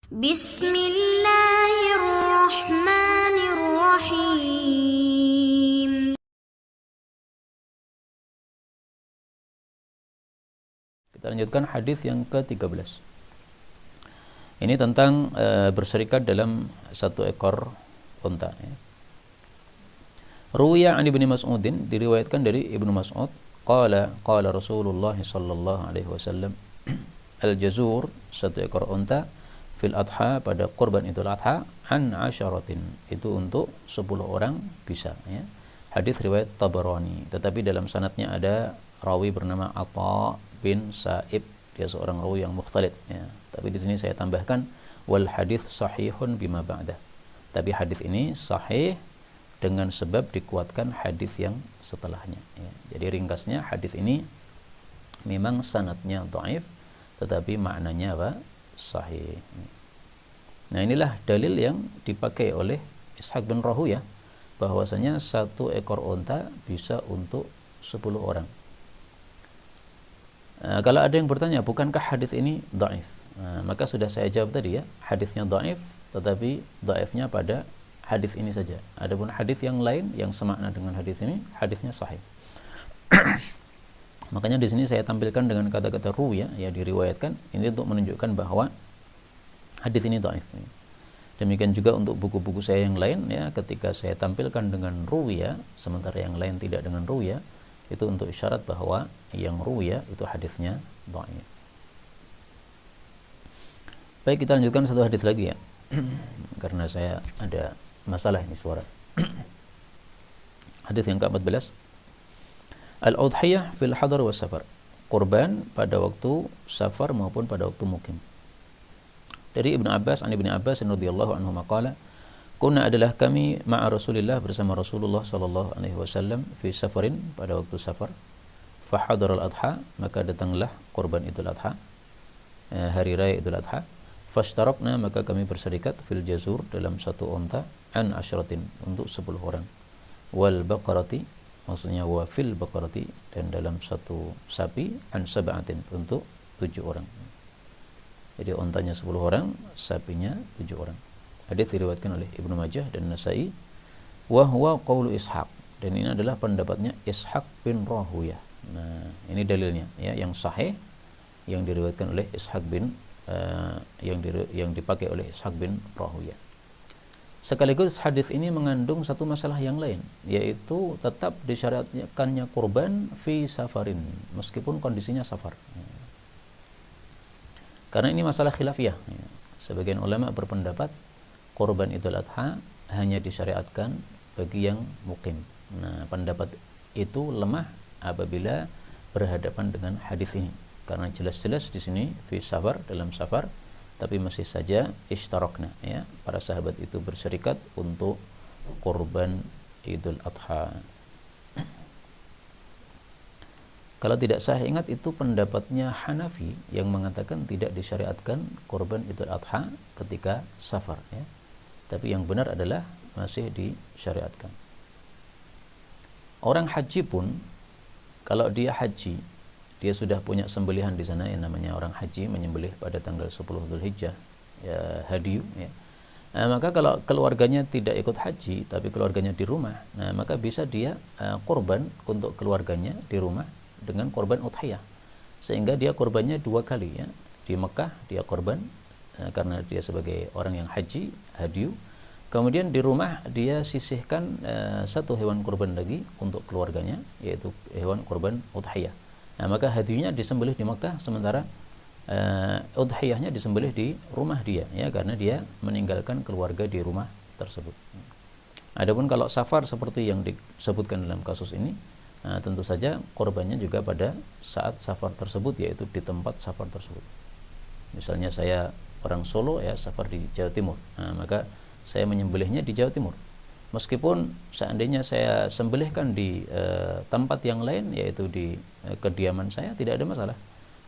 Bismillahirrahmanirrahim. Kita lanjutkan hadis yang ke-13. Ini tentang berserikat dalam satu ekor unta. Ruwiya an Ibnu Mas'udin, diriwayatkan dari Ibnu Mas'ud, qala Rasulullah sallallahu alaihi wasallam, al-jazur, satu ekor unta, fil adha, pada kurban Idul Adha, an asyaratin, itu untuk 10 orang bisa, ya. Hadis riwayat Tabarani, tetapi dalam sanadnya ada rawi bernama Atha bin Sa'ib, dia seorang rawi yang mukhtalid, ya. Tapi di sini saya tambahkan wal hadits sahihun bima ba'dah. Tapi hadis ini sahih dengan sebab dikuatkan hadis yang setelahnya, ya. Jadi ringkasnya, hadis ini memang sanadnya dhaif, tetapi maknanya apa? Sahih. Nah, inilah dalil yang dipakai oleh Ishaq bin Rahuyah, bahwasanya satu ekor unta bisa untuk 10 orang. Kalau ada yang bertanya, bukankah hadis ini dhaif? Maka sudah saya jawab tadi, ya, hadisnya dhaif, tetapi dhaifnya pada hadis ini saja. Adapun hadis yang lain yang semakna dengan hadis ini, hadisnya sahih. Makanya di sini saya tampilkan dengan kata-kata ruya, ya, diriwayatkan, ini untuk menunjukkan bahwa hadis ini dhaif. Demikian juga untuk buku-buku saya yang lain, ya, ketika saya tampilkan dengan ruya sementara yang lain tidak dengan ruya, itu untuk isyarat bahwa yang ruya itu hadisnya dhaif. Baik, kita lanjutkan satu hadis lagi, ya. Karena saya ada masalah ini suara. Hadis yang ke-14. Al-udhiyah fil hadar was safar. Kurban pada waktu safar maupun pada waktu mukim. Dari Ibnu Abbas, an Ibnu Abbas radhiyallahu anhu maqala, kunna, adalah kami ma'a Rasulillah, bersama Rasulullah sallallahu alaihi wasallam, fi safarin, pada waktu safar. Fa hadaral adha, maka datanglah kurban Idul Adha, hari raya Idul Adha. Fashtarakna, maka kami berserikat, fil jazur, dalam satu unta, an asyratin, untuk 10 orang. Wal baqarati, maksudnya wa fil baqarati, dan dalam satu sapi, an sab'atin, untuk 7 orang. Jadi untanya 10 orang, sapinya 7 orang. Hadis diriwayatkan oleh Ibnu Majah dan Nasa'i. Wa huwa qaulu Ishaq, dan ini adalah pendapatnya Ishaq bin Rahuyah. Nah, ini dalilnya, ya, yang sahih, yang diriwayatkan oleh Ishaq bin yang dipakai oleh Ishaq bin Rahuyah. Sekaligus hadis ini mengandung satu masalah yang lain, yaitu tetap disyariatkannya kurban fi safarin, meskipun kondisinya safar. Karena ini masalah khilafiyah. Sebagian ulama berpendapat kurban Idul Adha hanya disyariatkan bagi yang mukim. Nah, pendapat itu lemah apabila berhadapan dengan hadis ini, karena jelas-jelas di sini fi safar, dalam safar, tapi masih saja ishtarakna, ya, para sahabat itu berserikat untuk kurban Idul Adha. Kalau tidak saya ingat, itu pendapatnya Hanafi yang mengatakan tidak disyariatkan kurban Idul Adha ketika safar, ya. Tapi yang benar adalah masih disyariatkan. Orang haji pun, kalau dia haji, dia sudah punya sembelihan di sana, yang namanya orang haji menyembelih pada tanggal 10 Dzulhijjah, ya, hadiyu, ya. Nah, maka kalau keluarganya tidak ikut haji tapi keluarganya di rumah, nah, maka bisa dia kurban untuk keluarganya di rumah dengan kurban udhiyah, sehingga dia kurbannya 2 kali, ya. Di Mekah dia kurban karena dia sebagai orang yang haji, hadiyu. Kemudian di rumah dia sisihkan satu hewan kurban lagi untuk keluarganya, yaitu hewan kurban udhiyah. Nah, maka hadiyunya disembelih di Mekah, sementara udhiyahnya disembelih di rumah dia, ya, karena dia meninggalkan keluarga di rumah tersebut. Adapun kalau safar seperti yang disebutkan dalam kasus ini, tentu saja korbannya juga pada saat safar tersebut, yaitu di tempat safar tersebut. Misalnya saya orang Solo, ya, safar di Jawa Timur, nah, maka saya menyembelihnya di Jawa Timur. Meskipun seandainya saya sembelihkan di tempat yang lain, yaitu di kediaman saya, tidak ada masalah,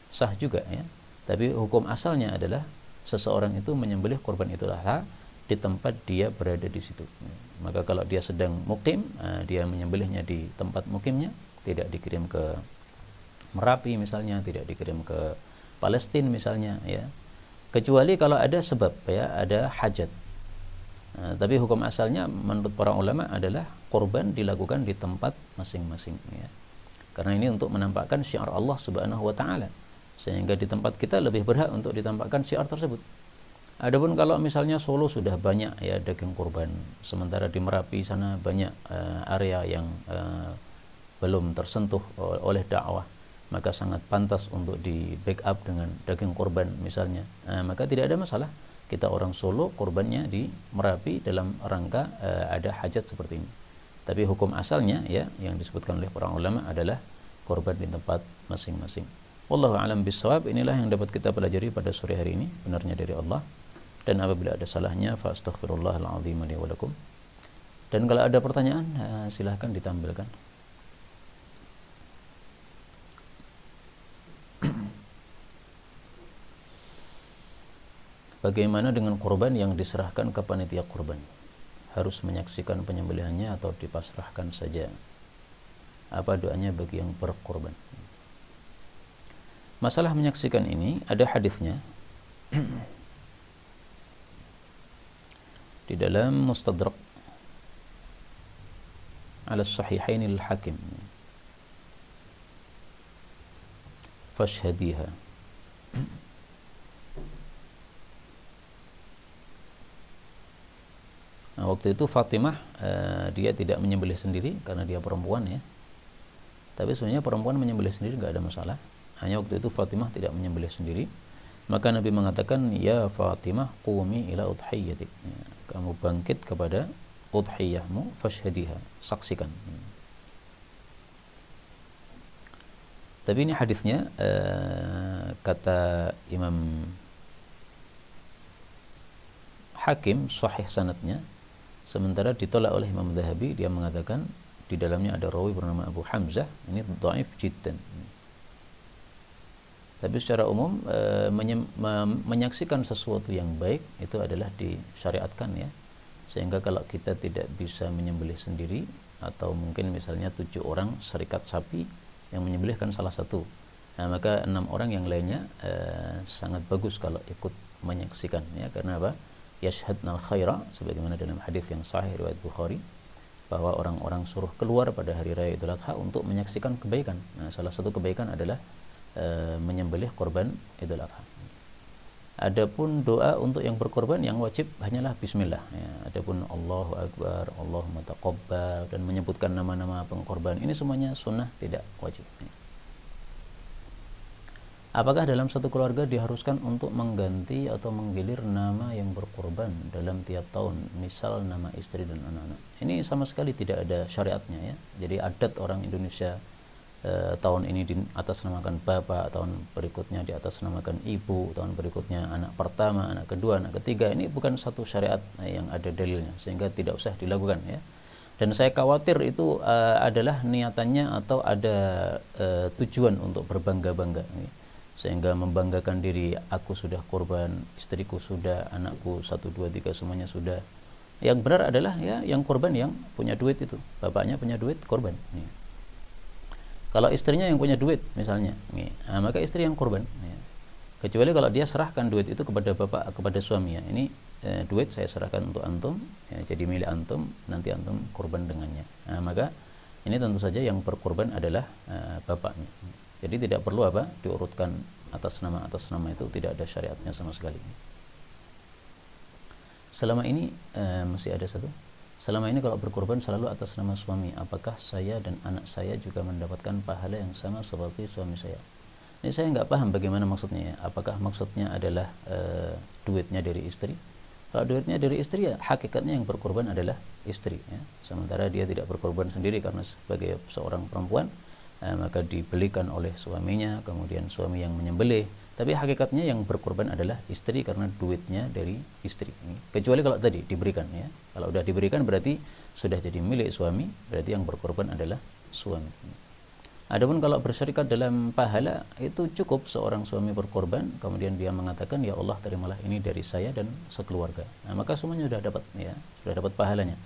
sah juga, ya. Tapi hukum asalnya adalah seseorang itu menyembelih kurban Idul Adha di tempat dia berada di situ. Maka kalau dia sedang mukim, dia menyembelihnya di tempat mukimnya, tidak dikirim ke Merapi misalnya, tidak dikirim ke Palestina misalnya, ya, kecuali kalau ada sebab ya, ada hajat. Tapi hukum asalnya menurut para ulama adalah kurban dilakukan di tempat masing-masing ya. Karena ini untuk menampakkan syiar Allah Subhanahu wa taala. Sehingga di tempat kita lebih berhak untuk ditampakkan syiar tersebut. Adapun kalau misalnya Solo sudah banyak ya daging kurban, sementara di Merapi sana banyak area yang belum tersentuh oleh dakwah, maka sangat pantas untuk di backup dengan daging kurban misalnya. Maka tidak ada masalah. Kita orang Solo kurbannya di Merapi dalam rangka ada hajat seperti ini. Tapi hukum asalnya ya yang disebutkan oleh para ulama adalah kurban di tempat masing-masing. Wallahu a'lam bishawab. Inilah yang dapat kita pelajari pada sore hari ini, benarnya dari Allah. Dan apabila ada salahnya fa astaghfirullahal azim li wa lakum. Dan kalau ada pertanyaan silahkan ditampilkan. Bagaimana dengan kurban yang diserahkan ke panitia kurban? Harus menyaksikan penyembelihannya atau dipasrahkan saja? Apa doanya bagi yang berkurban? Masalah menyaksikan ini ada hadisnya di dalam Mustadrak ala Sahihain al-Hakim. Fashhadiha. Nah, waktu itu Fatimah dia tidak menyembelih sendiri karena dia perempuan ya. Tapi sebenarnya perempuan menyembelih sendiri nggak ada masalah. Hanya waktu itu Fatimah tidak menyembelih sendiri. Maka Nabi mengatakan, ya Fatimah qumi ila udhiyatik. Ya, kamu bangkit kepada udhiyahmu, fashhadiha, saksikan. Tapi ini hadisnya kata Imam Hakim sahih sanadnya. Sementara ditolak oleh Imam Dhahabi, dia mengatakan di dalamnya ada rawi bernama Abu Hamzah, ini dhaif jiddan. Tapi secara umum menyaksikan sesuatu yang baik itu adalah disyariatkan ya. Sehingga kalau kita tidak bisa menyembelih sendiri, atau mungkin misalnya 7 orang serikat sapi yang menyembelihkan salah satu, nah, maka 6 orang yang lainnya sangat bagus kalau ikut menyaksikan ya. Karena apa? Yashhadnal khaira, sebagaimana dalam hadis yang sahih riwayat Bukhari, bahwa orang-orang suruh keluar pada hari raya Idul Adha untuk menyaksikan kebaikan. Nah, salah satu kebaikan adalah menyembelih korban Idul Adha. Adapun doa untuk yang berkorban yang wajib hanyalah bismillah ya. Adapun Allahu Akbar, Allahumma taqabbal, dan menyebutkan nama-nama pengkorban, ini semuanya sunnah, tidak wajib ya. Apakah dalam satu keluarga diharuskan untuk mengganti atau menggilir nama yang berkorban dalam tiap tahun, misal nama istri dan anak-anak? Ini sama sekali tidak ada syariatnya ya. Jadi adat orang Indonesia tahun ini diatasnamakan bapak, tahun berikutnya diatasnamakan ibu, tahun berikutnya anak pertama, anak kedua, anak ketiga. Ini bukan satu syariat yang ada dalilnya, sehingga tidak usah dilakukan ya. Dan saya khawatir itu adalah niatannya atau ada tujuan untuk berbangga-bangga ya. Sehingga membanggakan diri, aku sudah korban, istriku sudah, anakku 1, 2, 3 semuanya sudah. Yang benar adalah ya yang korban yang punya duit itu, bapaknya punya duit, korban ya. Kalau istrinya yang punya duit misalnya ya, maka istri yang korban ya. Kecuali kalau dia serahkan duit itu kepada bapak, kepada suami ya. Ini duit saya serahkan untuk antum ya, jadi milik antum, nanti antum korban dengannya. Nah, maka ini tentu saja yang berkorban adalah bapaknya. Jadi tidak perlu diurutkan atas nama itu, tidak ada syariatnya sama sekali. Selama ini masih ada satu. Selama ini kalau berkorban selalu atas nama suami, apakah saya dan anak saya juga mendapatkan pahala yang sama seperti suami saya? Ini saya nggak paham bagaimana maksudnya ya. Apakah maksudnya adalah duitnya dari istri? Kalau duitnya dari istri ya hakikatnya yang berkorban adalah istri ya. Sementara dia tidak berkorban sendiri karena sebagai seorang perempuan, maka dibelikan oleh suaminya, kemudian suami yang menyembelih. Tapi hakikatnya yang berkorban adalah istri karena duitnya dari istri. Kecuali kalau tadi diberikan ya. Kalau sudah diberikan berarti sudah jadi milik suami, berarti yang berkorban adalah suami. Adapun kalau berserikat dalam pahala, itu cukup seorang suami berkorban, kemudian dia mengatakan, ya Allah terimalah ini dari saya dan sekeluarga. Nah, maka semuanya sudah dapat ya, sudah dapat pahalanya.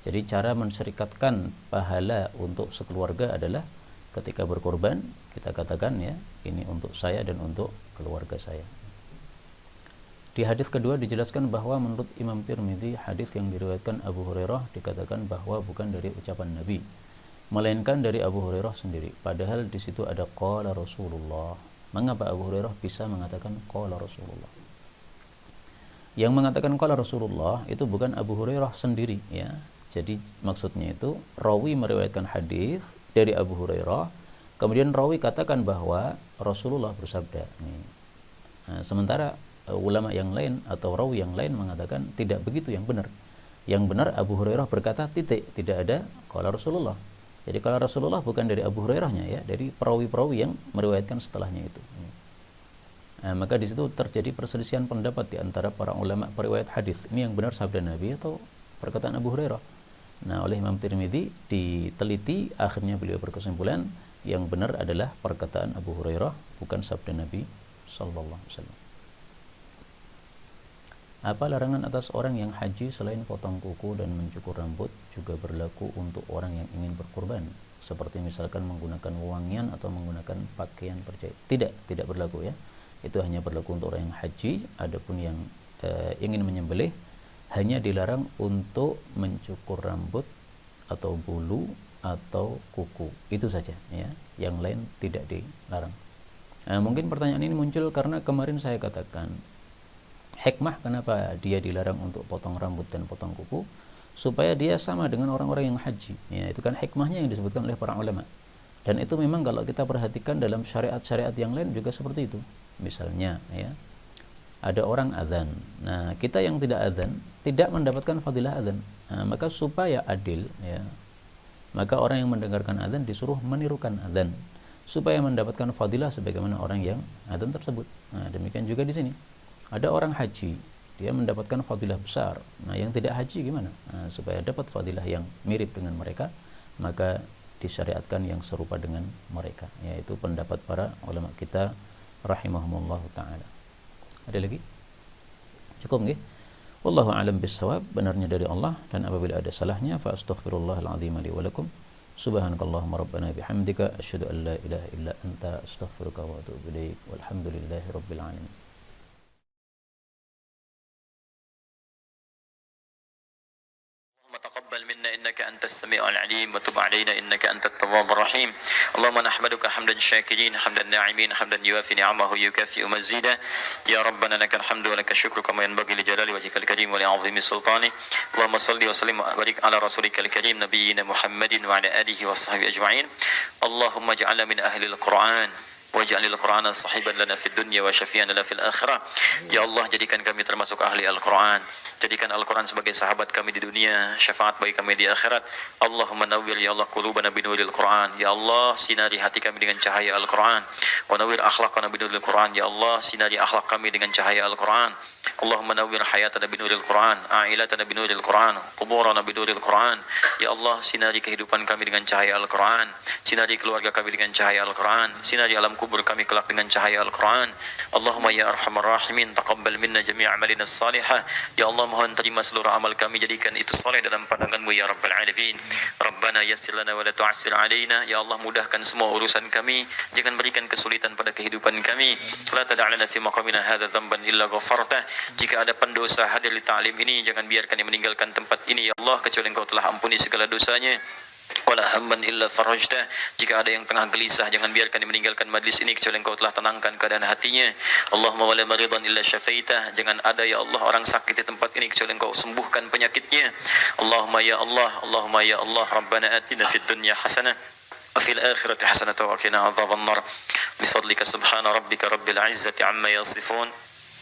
Jadi cara menserikatkan pahala untuk sekeluarga adalah ketika berkorban kita katakan ya, ini untuk saya dan untuk keluarga saya. Di hadis kedua dijelaskan bahwa menurut Imam Tirmidzi, hadis yang diriwayatkan Abu Hurairah dikatakan bahwa bukan dari ucapan Nabi, melainkan dari Abu Hurairah sendiri. Padahal di situ ada qala Rasulullah. Mengapa Abu Hurairah bisa mengatakan qala Rasulullah? Yang mengatakan qala Rasulullah itu bukan Abu Hurairah sendiri, ya. Jadi maksudnya itu rawi meriwayatkan hadis dari Abu Hurairah, kemudian rawi katakan bahwa Rasulullah bersabda. Nah, sementara ulama yang lain atau rawi yang lain mengatakan tidak begitu yang benar. Yang benar Abu Hurairah berkata titik, tidak ada qala Rasulullah. Jadi qala Rasulullah bukan dari Abu Hurairahnya, ya, dari perawi-perawi yang meriwayatkan setelahnya itu. Nah, maka di situ terjadi perselisihan pendapat di antara para ulama periwayat hadis. Ini yang benar sabda Nabi atau perkataan Abu Hurairah? Nah, oleh Imam Tirmidzi diteliti, akhirnya beliau berkesimpulan yang benar adalah perkataan Abu Hurairah, bukan sabda Nabi sallallahu alaihi wasallam. Apa larangan atas orang yang haji selain potong kuku dan mencukur rambut juga berlaku untuk orang yang ingin berkurban, seperti misalkan menggunakan wangian atau menggunakan pakaian berjahit? Tidak berlaku, ya. Itu hanya berlaku untuk orang yang haji. Adapun yang ingin menyembelih hanya dilarang untuk mencukur rambut atau bulu atau kuku, itu saja, ya. Yang lain tidak dilarang. Nah, mungkin pertanyaan ini muncul karena kemarin saya katakan hikmah kenapa dia dilarang untuk potong rambut dan potong kuku, supaya dia sama dengan orang-orang yang haji, ya. Itu kan hikmahnya yang disebutkan oleh para ulama. Dan itu memang kalau kita perhatikan dalam syariat-syariat yang lain juga seperti itu. Misalnya, ya, ada orang azan. Nah, kita yang tidak azan tidak mendapatkan fadilah azan. Nah, maka supaya adil, ya, maka orang yang mendengarkan azan disuruh menirukan azan supaya mendapatkan fadilah sebagaimana orang yang azan tersebut. Nah, demikian juga di sini. Ada orang haji, dia mendapatkan fadilah besar. Nah, yang tidak haji gimana? Nah, supaya dapat fadilah yang mirip dengan mereka, maka disyariatkan yang serupa dengan mereka. Yaitu pendapat para ulama kita rahimahumullah ta'ala. Ada lagi? Cukup nggih? Wallahu a'lam bissawab. Benarnya dari Allah, dan apabila ada salahnya fa astaghfirullahal azim li wa lakum. Subhanakallahumma rabbana bihamdika asyhadu an la ilaha illa anta astaghfiruka wa atubu ilaik. Walhamdulillahi rabbil alamin. تقبل منا إنك أنت السميع العليم وتب علينا إنك أنت التواب الرحيم. اللهم نحمدك حمدا شاكرين حمدا ناعمين حمدا يوافي نعمه يكافئ مزيدا. يا ربنا لك الحمد ولك الشكر كما ينبغي لجلال وجهك الكريم ولعظيم سلطانه. اللهم صل وسلم وبارك على رسولك الكريم نبينا محمد وعلى آله وصحبه أجمعين. اللهم اجعلنا من أهل القرآن waj'alil Qur'ana sahiban lana fid dunya wa syafi'an lana fil akhirah. Ya Allah, jadikan kami termasuk ahli Al-Qur'an. Jadikan Al-Qur'an sebagai sahabat kami di dunia, syafaat bagi kami di akhirat. Allahumma nawwir ya Allah qulubana binuril Qur'an. Ya Allah, sinari hati kami dengan cahaya Al-Qur'an. Wa nawwir akhlaqana binuril Qur'an. Ya Allah, sinari akhlak kami dengan cahaya Al-Qur'an. Allahumma nawwir hayatana binuril Qur'an, a'ilatana binuril Qur'an, quburana binuril Qur'an. Ya Allah, sinari kehidupan kami dengan cahaya Al-Qur'an. Sinari keluarga kami dengan cahaya Al-Qur'an. Sinari alam kubur kami kelak dengan cahaya Al-Quran. Allahumma ya arhamar rahimin, taqabbal minna jami' amalina salihah. Ya Allah, mohon terima seluruh amal kami, jadikan itu saleh dalam pandangan-Mu ya Rabbal Alamin. Rabbana yassir lana wa la tu'assir alaina. Ya Allah, mudahkan semua urusan kami, jangan berikan kesulitan pada kehidupan kami. La tada'lana fi maqamina hadha dhanban illa ghafartah. Jika ada pendosa hadir di ta'lim ini, jangan biarkan dia meninggalkan tempat ini ya Allah, kecuali Engkau telah ampuni segala dosanya. Wala hamman illa farajtah. Jika ada yang tengah gelisah, jangan biarkan dia meninggalkan majlis ini kecuali Engkau telah tenangkan keadaan hatinya. Allahumma wala maridan illa syafaitah. Jangan ada ya Allah orang sakit di tempat ini kecuali Engkau sembuhkan penyakitnya. Allahumma ya Allah, Allahumma ya Allah, Rabbana atina fid dunya hasanah wa fil akhirati hasanah wa qina adzabannar. Bifadlika subhana rabbika rabbil izzati amma yasifun.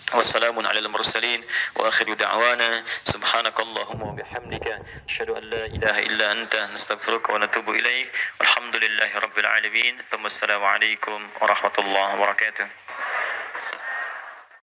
والسلام على المرسلين وآخر دعوانا سبحانك اللهم وبحمدك أشهد أن لا إله إلا أنت نستغفرك ونتوب إليك والحمد لله رب العالمين ثم السلام عليكم ورحمة الله وبركاته.